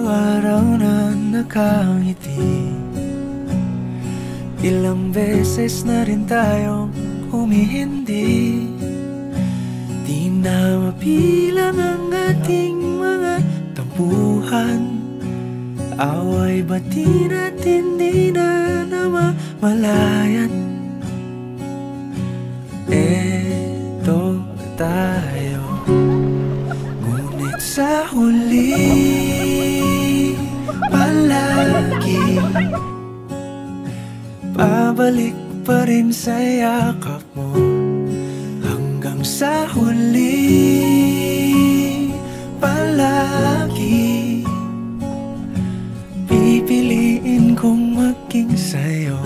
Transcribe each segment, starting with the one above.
araw na nakangiti. Ilang beses na rin tayong humihindi. Di na mapilang ang ating mga tampuhan. Away bati natin di na namamalayan. Eto tayo, ngunit sa huli palagi babalik pa rin sa yakap mo. Hanggang sa huli palagi pipiliin kong maging sa'yo.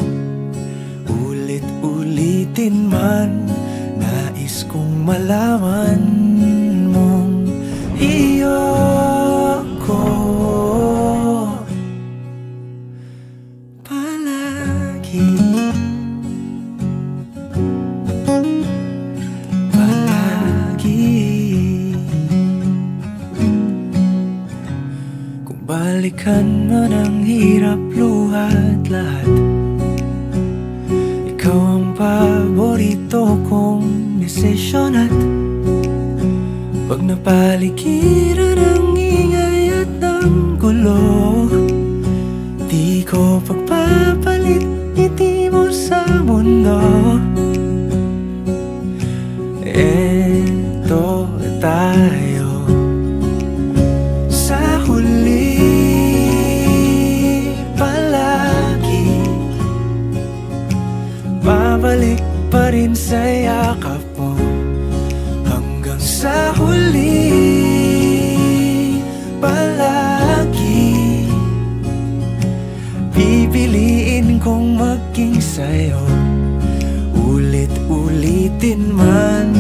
Ulit-ulitin man, nais kong malaman mong iyo ko palagi. Kung balikan man ang hirap, luhat lahat, ikaw ang paborito kong desisyon. At pag napaligiran ang ingay at ang gulo, di ko pagpapalit ngiti mo sa mundo. Eto tayo, sa huli palagi babalik pa rin sa yakap mo. Hanggang sa huli palagi pipiliin kong maging sa'yo. Ulit-ulitin man,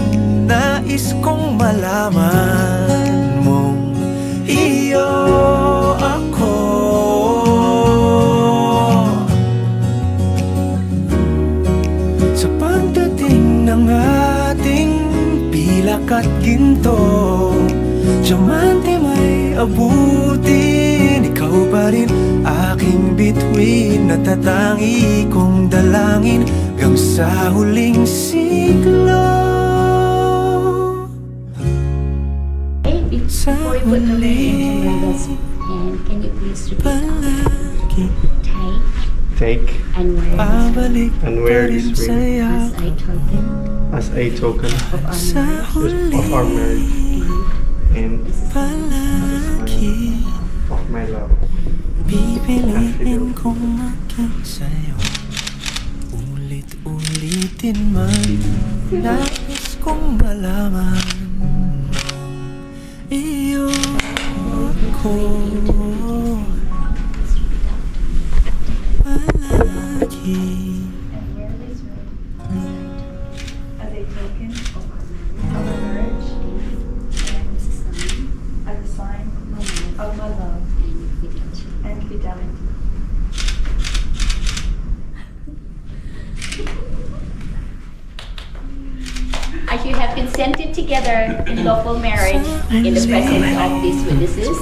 nais kong malaman mong iyo ako. Sa pagdating ng ating pilak at ginto, diamante may abutin, ikaw pa rin aking bituin. Natatangi kong dalangin hanggang sa huling siglo. Before you put the ring into Randall's hand, can you please repeat palagi take and where is ring? As a token of our marriage and palagi of my love. Pipiliin kong maging sa'yo. Ulit-ulitin man, nais kong malaman iyo ako palagi. As a token of our marriage and as a sign of my love and fidelity. As you have consented together in lawful marriage in the presence of these witnesses,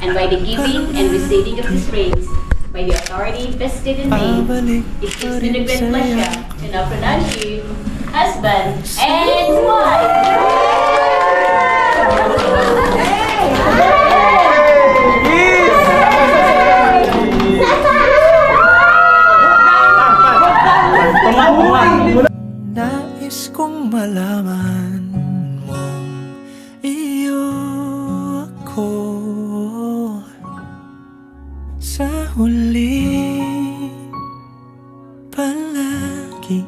and by the giving and receiving of these rings, by the authority vested in me, it gives me the great pleasure to now pronounce you husband and wife. Nais kong malaman mong iyo ako sa huli palagi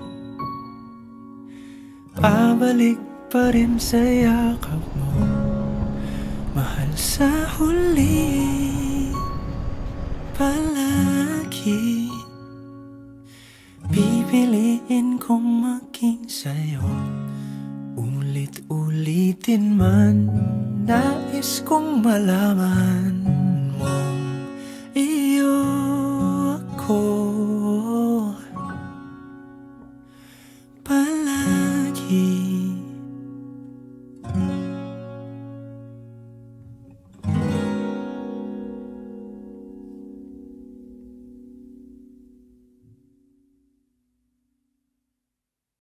pabalik pa rin sa yakap mo, mahal. Sa huli palagi pipiliin kong maging sa'yo. Ulit-ulitin man, nais kong malaman